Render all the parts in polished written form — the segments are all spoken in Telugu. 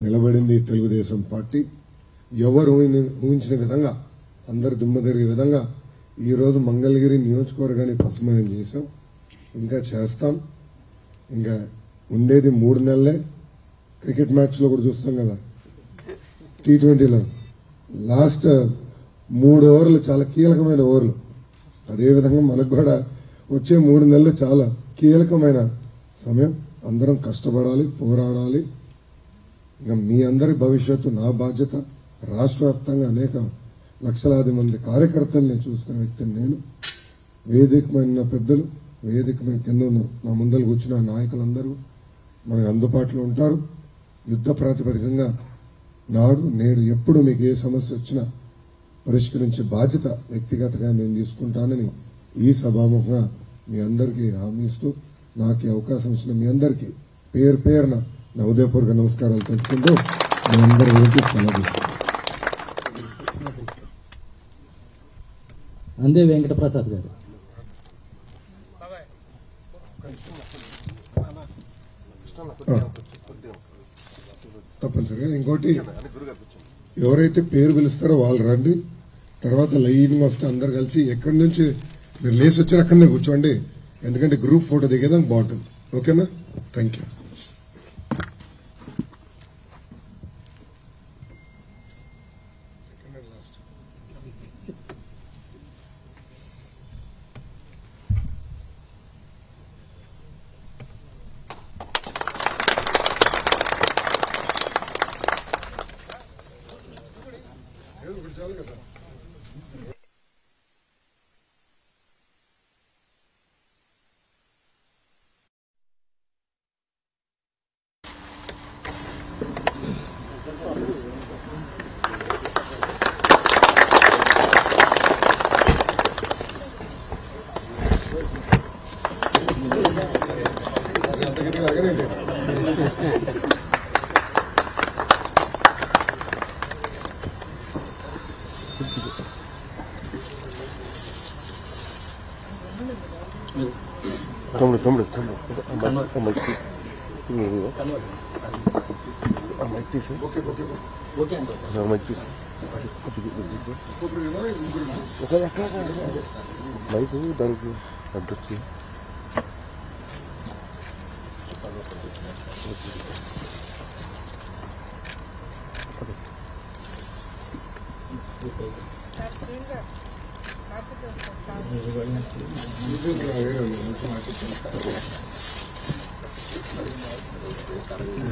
నిలబడింది తెలుగుదేశం పార్టీ. ఎవరు ఊహించిన విధంగా అందరు దుమ్మ తిరిగే విధంగా ఈరోజు మంగళగిరి నియోజకవర్గాన్ని పసుమయం చేశాం. ఇంకా చేస్తాం. ఇంకా ఉండేది 3 నెలలే. క్రికెట్ మ్యాచ్లో కూడా చూస్తాం కదా, T20లో లాస్ట్ 3 ఓవర్లు చాలా కీలకమైన ఓవర్లు. అదేవిధంగా మనకు కూడా వచ్చే 3 నెలలు చాలా కీలకమైన సమయం. అందరం కష్టపడాలి, పోరాడాలి. ఇంకా మీ అందరి భవిష్యత్తు నా బాధ్యత. రాష్ట్ర వ్యాప్తంగా అనేక లక్షలాది మంది కార్యకర్తల్ని చూసుకునే వ్యక్తిని నేను. వేదికమైన పెద్దలు, వేదికమైన కింద నా ముందలు కూర్చున్న నాయకులందరూ మనకు అందుబాటులో ఉంటారు. యుద్ధ ప్రాతిపదికంగా నాడు నేడు ఎప్పుడు మీకు ఏ సమస్య వచ్చినా పరిష్కరించే బాధ్యత వ్యక్తిగతంగా నేను తీసుకుంటానని ఈ సభాముఖంగా మీ అందరికీ హామీ ఇస్తూ నాకు ఈ అవకాశం ఇచ్చిన మీ అందరికీ పేరు పేరున నా ఉదయపూర్వక నమస్కారాలు తెలుపుకుంటూ మీ అందరి వరకు సెలవిస్తాను. అందే వెంకటప్రసాద్ గారు. తప్పనిసరిగా ఇంకోటి, ఎవరైతే పేరు పిలుస్తారో వాళ్ళు రండి. తర్వాత లైన్గా వస్తే అందరు కలిసి ఎక్కడి నుంచి మీరు లేసి వచ్చారు అక్కడనే కూర్చోండి. ఎందుకంటే గ్రూప్ ఫోటో దిగేదానికి బాగుంటుంది. ఓకేనా? Thank you.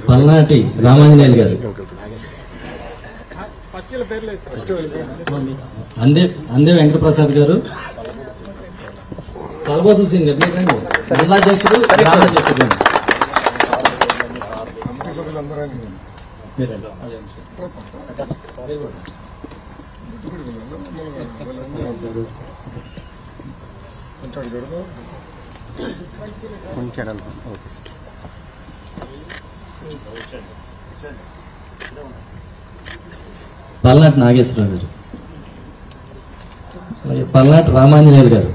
పల్నాటి రామాంజనేయులు గారు. అందే వెంకటప్రసాద్ గారు. కలబోతుల సింగ్ గారు. జిల్లాధ్యక్షుడు, గ్రామాధ్యక్షుడు. పల్నాటి నాగేశ్వరరావు గారు. అలాగే పల్నాటి రామాంజనేయులు గారు.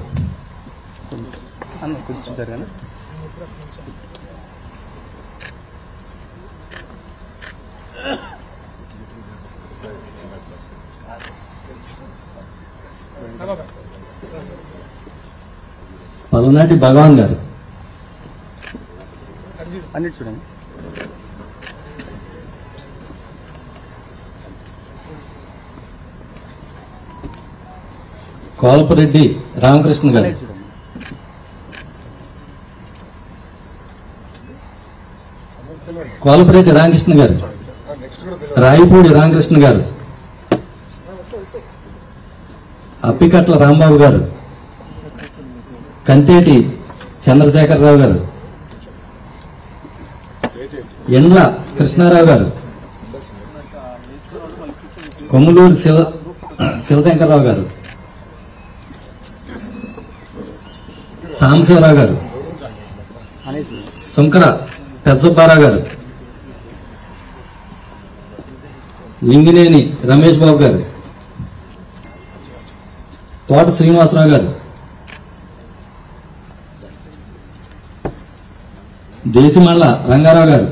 పల్నాటి భగవాన్ గారు. అన్నిటి చూడండి. కోల్పరెడ్డి రామకృష్ణ గారు. కోల్పరెడ్డి రామకృష్ణ గారు. రాయపూడి రామకృష్ణ గారు. అప్పికట్ల రాంబాబు గారు. కంతేటి చంద్రశేఖరరావు గారు. ఎండ్ల కృష్ణారావు గారు. కొమ్ములూరు శివశంకరరావు గారు. సాంబశివరావు గారు. శంకర పెద్దసుబ్బారావు గారు. లింగినేని రమేష్ బాబు గారు. తోట శ్రీనివాసరావు గారు. దేశమల్ల రంగారావు గారు.